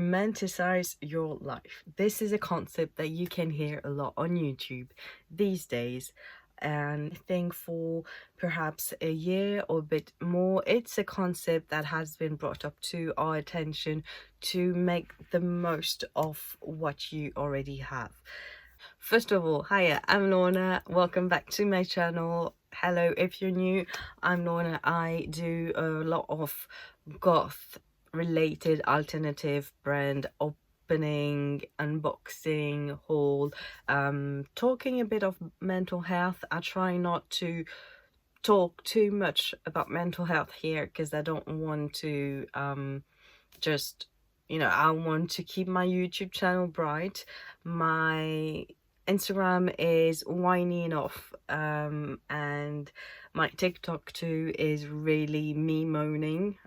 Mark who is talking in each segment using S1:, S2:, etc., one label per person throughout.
S1: romanticize your life. This is a concept that you can hear a lot on YouTube these days. And I think for perhaps a year or a bit more, it's a concept that has been brought up to our attention to make the most of what you already have. First of all, hiya, I'm Lorna. Welcome back to my channel. Hello, if you're new, I'm Lorna. I do a lot of goth related alternative brand opening, unboxing, haul, talking a bit of mental health. I try not to talk too much about mental health here because I don't want to just, I want to keep my YouTube channel bright. My Instagram is whiny enough, and my TikTok too is really me moaning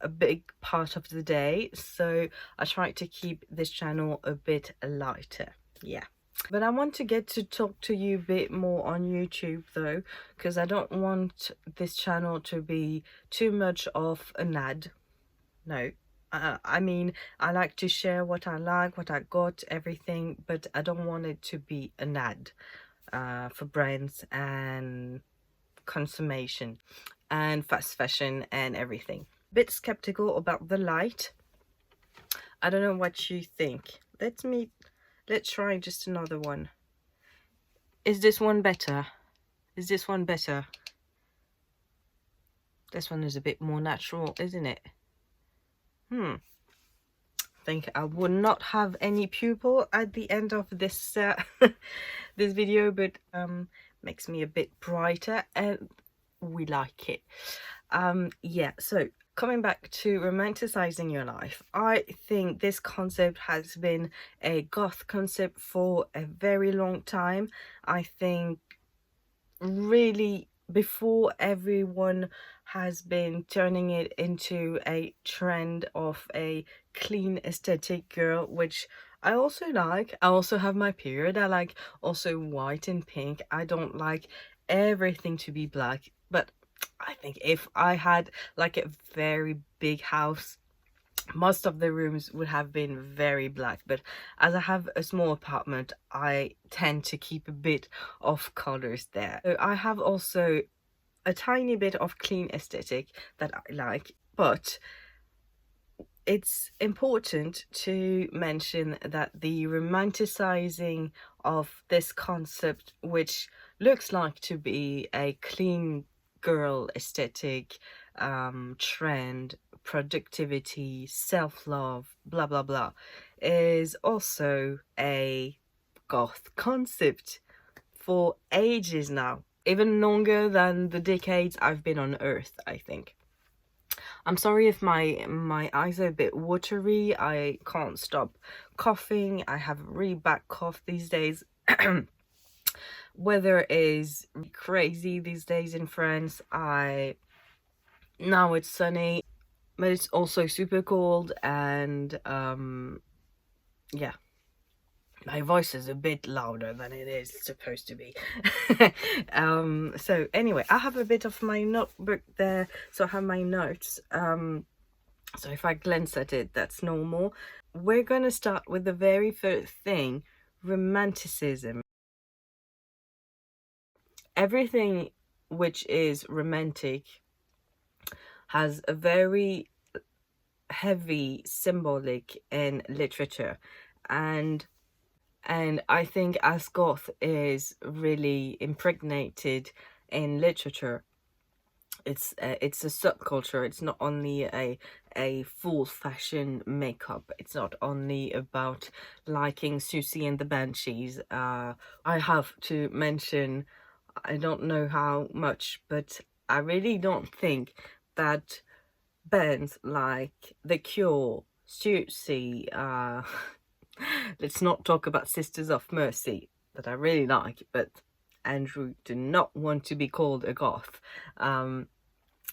S1: a big part of the day, so I try to keep this channel a bit lighter. Yeah, but I want to get to talk to you a bit more on YouTube though, because I don't want this channel to be too much of an ad. No, I mean, I like to share what I like, what I got, everything, but I don't want it to be an ad for brands and consummation and fast fashion and everything. Bit skeptical about the light. I don't know what you think. Let's try just another one. Is this one better? Is this one better? This one is a bit more natural, isn't it? I think I would not have any pupil at the end of this this video, but makes me a bit brighter and we like it. Yeah, so coming back to romanticizing your life, I think this concept has been a goth concept for a very long time. I think really before everyone has been turning it into a trend of a clean aesthetic girl, which I also like. I also have my period. I like also white and pink. I don't like everything to be black, but I think if I had like a very big house, most of the rooms would have been very black, but as I have a small apartment, I tend to keep a bit of colors there. So I have also a tiny bit of clean aesthetic that I like, but it's important to mention that the romanticizing of this concept, which looks like to be a clean girl aesthetic, trend, productivity, self-love, blah blah blah, is also a goth concept for ages now, even longer than the decades I've been on earth, I think. I'm sorry if my eyes are a bit watery. I can't stop coughing. I have a really bad cough these days. Weather is crazy these days in France. Now it's sunny, but it's also super cold, and yeah, my voice is a bit louder than it is supposed to be. So anyway, I have a bit of my notebook there, so I have my notes. So if I glance at it, that's normal. We're gonna start with the very first thing: romanticism. Everything which is romantic has a very heavy symbolic in literature, and I think as goth is really impregnated in literature, it's a subculture. It's not only a full fashion makeup. It's not only about liking Susie and the Banshees. I have to mention, I don't know how much, but I really don't think that bands like The Cure, Susie, let's not talk about Sisters of Mercy, that I really like, but Andrew do not want to be called a goth.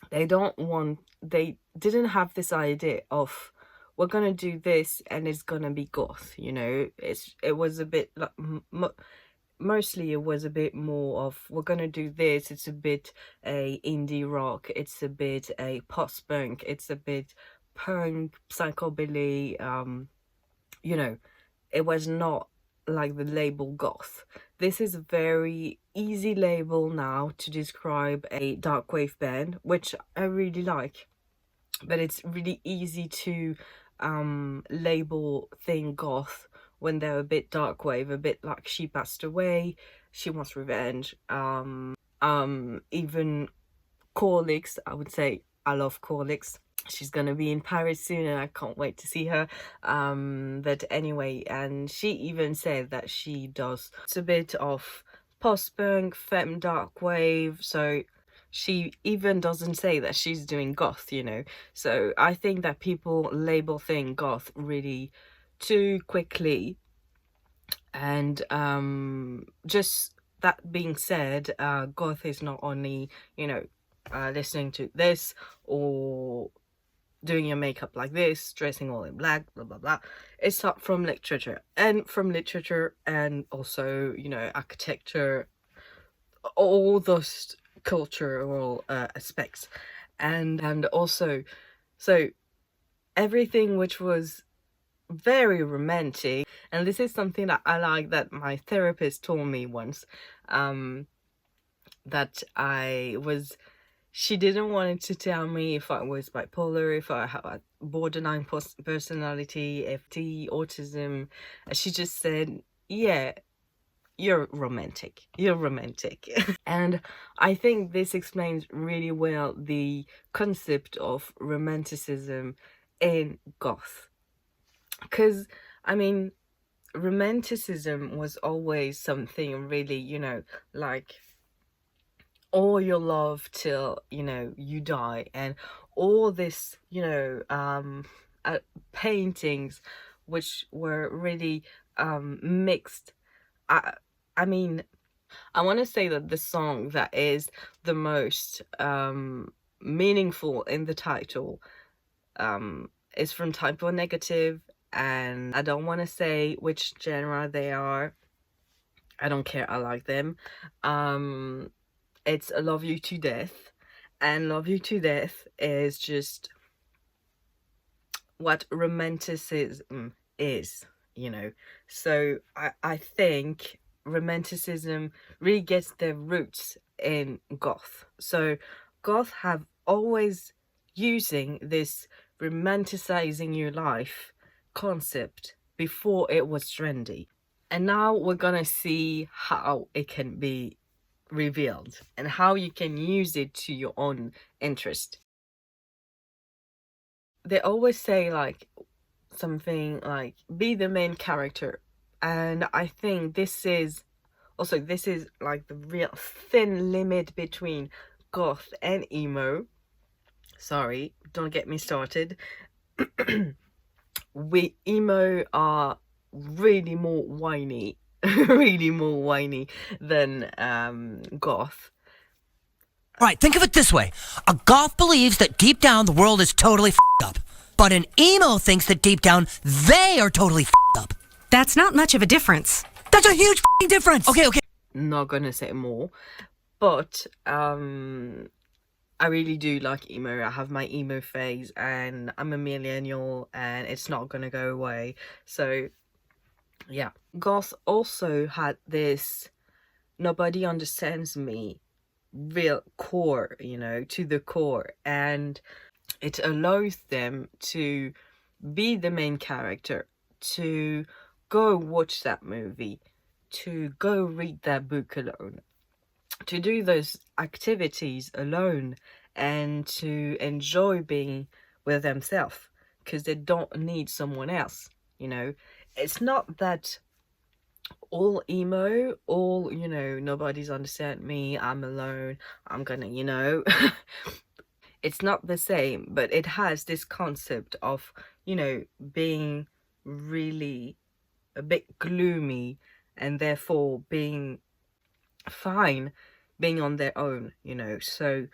S1: They didn't have this idea of, we're gonna do this and it's gonna be goth, you know. It was a bit like, mostly it was a bit more of, we're gonna do this, it's a bit a indie rock, it's a bit a post-punk, it's a bit punk, psychobilly, you know, it was not like the label goth. This is a very easy label now to describe a dark wave band, which I really like. But it's really easy to label thing goth when they're a bit dark wave, a bit like She Passed Away, She Wants Revenge, even Corlix. I would say I love Corlix. She's gonna be in Paris soon and I can't wait to see her. But anyway, and she even said that she does it's a bit of post-punk, femme dark wave, so she even doesn't say that she's doing goth, you know. So I think that people label thing goth really too quickly. And just that being said, goth is not only, you know, listening to this or doing your makeup like this, dressing all in black, blah blah blah. It's up from literature, and also, you know, architecture, all those cultural aspects, and also, so everything which was very romantic. And this is something that I like, that my therapist told me once, that she didn't want to tell me if I was bipolar, if I have a borderline personality, FT, autism. She just said, yeah, you're romantic. And I think this explains really well the concept of romanticism in goth. Because, I mean, romanticism was always something really, you know, like all your love till, you know, you die, and all this, you know, paintings which were really mixed. I mean, I want to say that the song that is the most meaningful in the title is from Type O Negative, and I don't want to say which genre they are. I don't care, I like them. It's I Love You to Death, and Love You to Death is just what romanticism is, you know. So I think romanticism really gets their roots in goth. So goth have always using this romanticizing your life concept before it was trendy, and now we're gonna see how it can be revealed and how you can use it to your own interest. They always say like something like be the main character, and I think this is like the real thin limit between goth and emo. Sorry, don't get me started. We emo are really more whiny really more whiny than goth.
S2: Right, think of it this way. A goth believes that deep down the world is totally f***ed up. But an emo thinks that deep down they are totally f***ed up.
S3: That's not much of a difference.
S2: That's a huge f***ing difference! Okay.
S1: Not gonna say more, but I really do like emo. I have my emo phase, and I'm a millennial, and it's not gonna go away. So yeah, goth also had this nobody understands me real core, you know, to the core, and it allows them to be the main character, to go watch that movie, to go read that book alone, to do those activities alone, and to enjoy being with themselves, because they don't need someone else, you know. It's not that all emo, all, you know, nobody's understand me, I'm alone, I'm gonna, you know. It's not the same, but it has this concept of, you know, being really a bit gloomy, and therefore being fine being on their own, you know. So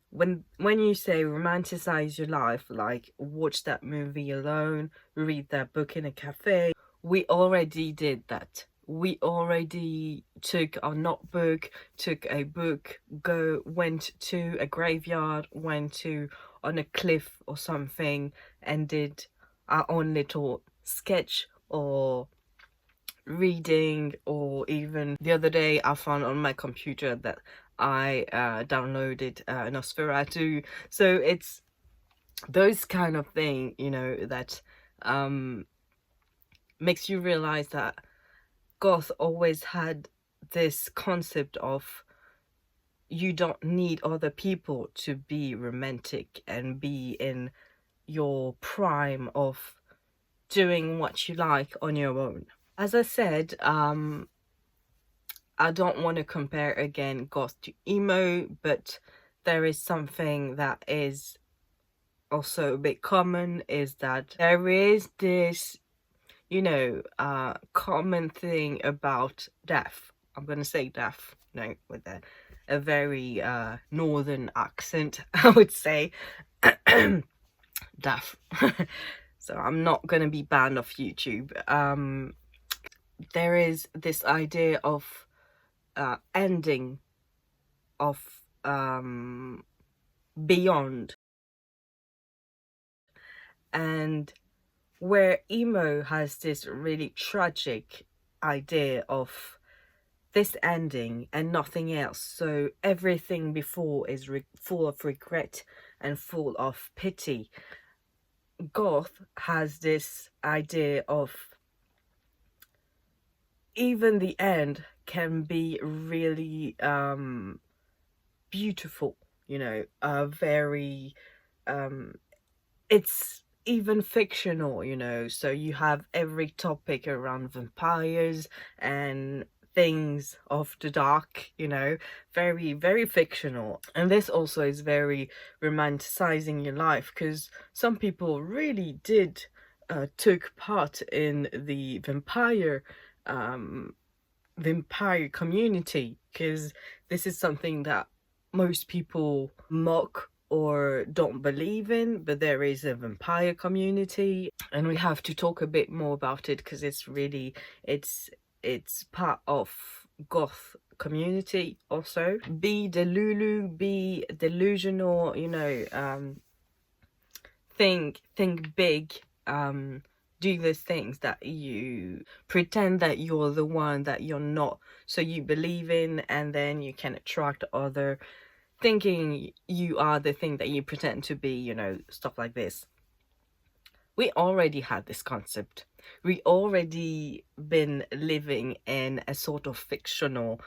S1: when you say romanticize your life, like watch that movie alone, read that book in a cafe, we already did that. We already took our notebook, took a book, went to a graveyard, went to on a cliff or something and did our own little sketch or reading. Or even the other day I found on my computer that I downloaded Nosferatu. So it's those kind of thing, you know, that makes you realize that Goth always had this concept of you don't need other people to be romantic and be in your prime of doing what you like on your own. As I said, I don't want to compare again Goth to emo, but there is something that is also a bit common, is that there is this, you know, common thing about death. I'm gonna say death, you know, with a very northern accent, I would say. Death. So I'm not gonna be banned off YouTube. There is this idea of ending, of beyond, and where emo has this really tragic idea of this ending and nothing else, so everything before is full of regret and full of pity. Goth has this idea of even the end can be really beautiful, you know, very it's even fictional, you know, so you have every topic around vampires and things of the dark, you know, very, very fictional. And this also is very romanticizing your life, because some people really did took part in the vampire community, because this is something that most people mock or don't believe in, but there is a vampire community, and we have to talk a bit more about it because it's really it's part of Goth community also. Be delulu, be delusional, you know, think big, do those things that you pretend that you're the one that you're not, so you believe in, and then you can attract other thinking you are the thing that you pretend to be, you know, stuff like this. We already had this concept. We already been living in a sort of fictional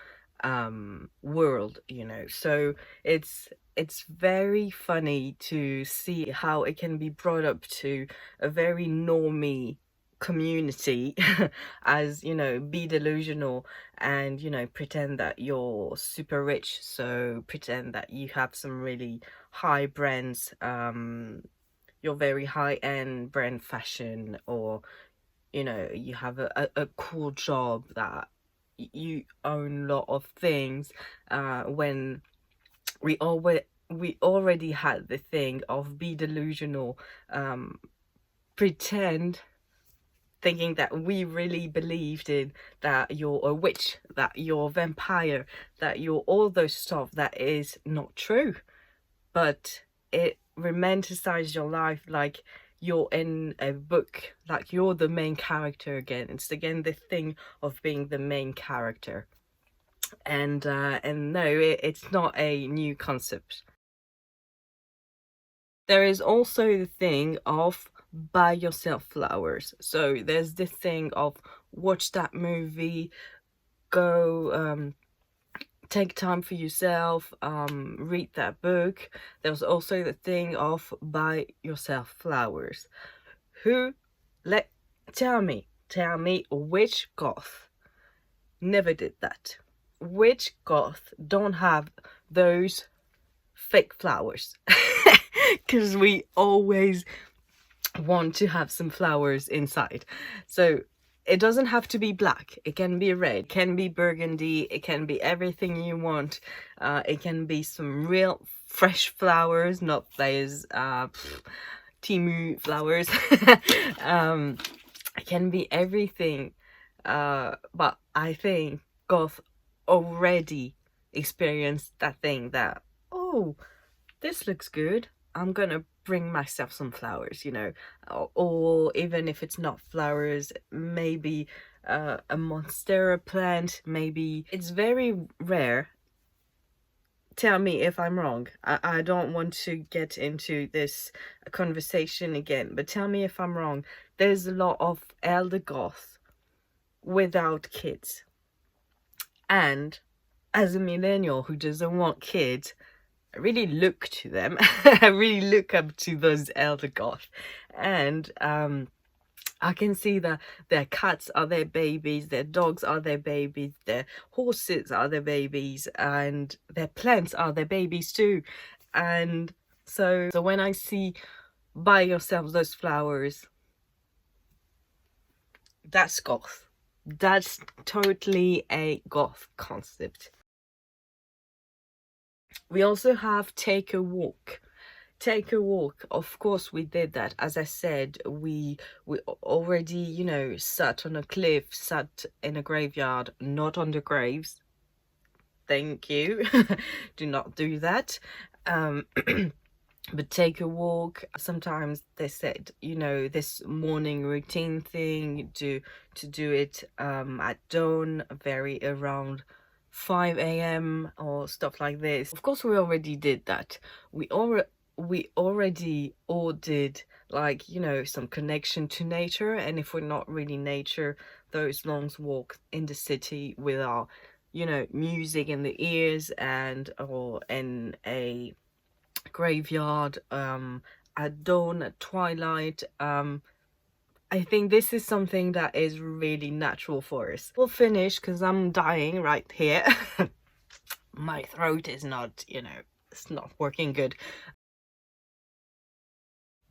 S1: world, you know, so it's very funny to see how it can be brought up to a very normie community as, you know, be delusional and, you know, pretend that you're super rich, so pretend that you have some really high brands, your very high-end brand fashion, or, you know, you have a cool job, that you own a lot of things, when we already had the thing of be delusional, pretend, thinking that we really believed in that you're a witch, that you're a vampire, that you're all those stuff that is not true. But it romanticizes your life like you're in a book, like you're the main character again. It's again the thing of being the main character. And no, it's not a new concept. There is also the thing of buy yourself flowers. So there's this thing of watch that movie, go take time for yourself, read that book. There's also the thing of buy yourself flowers. Tell me which goth never did that? Which goth don't have those fake flowers? Because we always want to have some flowers inside. So it doesn't have to be black, it can be red, it can be burgundy, it can be everything you want. It can be some real fresh flowers, not those Timu flowers. It can be everything, but I think Goth already experienced that thing that, oh, this looks good, I'm gonna bring myself some flowers, you know, or even if it's not flowers, maybe a monstera plant. Maybe it's very rare. Tell me if I'm wrong. I don't want to get into this conversation again, but tell me if I'm wrong. There's a lot of elder goths without kids, and as a millennial who doesn't want kids, I really look to them. I really look up to those elder goths, and I can see that their cats are their babies, their dogs are their babies, their horses are their babies, and their plants are their babies too. And so when I see buy yourself those flowers, that's goth. That's totally a goth concept. We also have take a walk. Take a walk, of course we did that. As I said, we already, you know, sat on a cliff, sat in a graveyard, not on the graves. Thank you. Do not do that. But take a walk. Sometimes they said, you know, this morning routine thing, to do it at dawn, very around 5 a.m. or stuff like this. Of course we already did that. We already all did, like, you know, some connection to nature. And if we're not really nature, those long walks in the city with our, you know, music in the ears, and or in a graveyard at dawn, at twilight. I think this is something that is really natural for us. We'll finish because I'm dying right here. My throat is not, you know, it's not working good.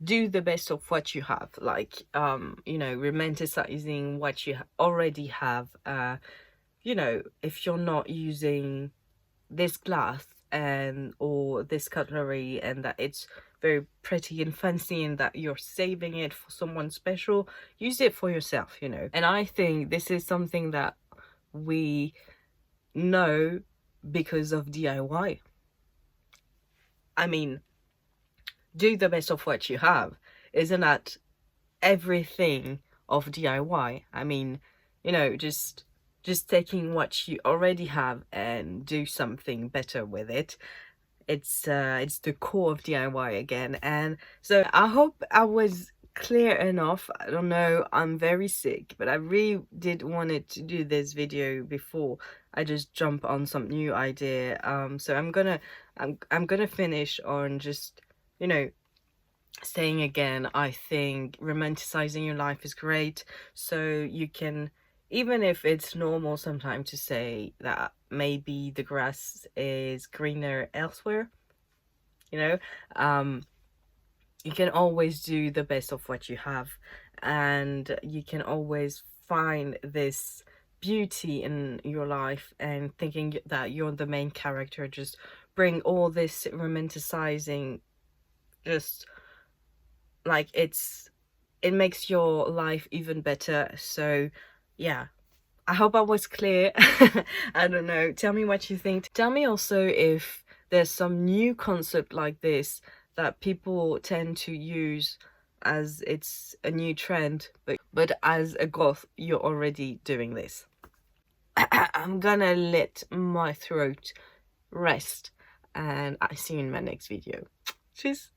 S1: Do the best of what you have, like, you know, romanticizing what you already have. You know, if you're not using this glass and or this cutlery, and that it's very pretty and fancy, and that you're saving it for someone special, use it for yourself, you know. And I think this is something that we know because of DIY. I mean, do the best of what you have. Isn't that everything of DIY? I mean, you know, just taking what you already have and do something better with it. It's the core of DIY again. And so I hope I was clear enough. I don't know, I'm very sick, but I really did wanted to do this video before I just jump on some new idea. So I'm gonna finish on just, you know, saying again, I think romanticizing your life is great. So you can, even if it's normal sometimes to say that maybe the grass is greener elsewhere, you know, you can always do the best of what you have, and you can always find this beauty in your life, and thinking that you're the main character, just bring all this romanticizing, just like it makes your life even better. So yeah, I hope I was clear. I don't know, tell me what you think. Tell me also if there's some new concept like this that people tend to use as it's a new trend, but as a goth you're already doing this. I'm gonna let my throat rest, and I see you in my next video. Cheers.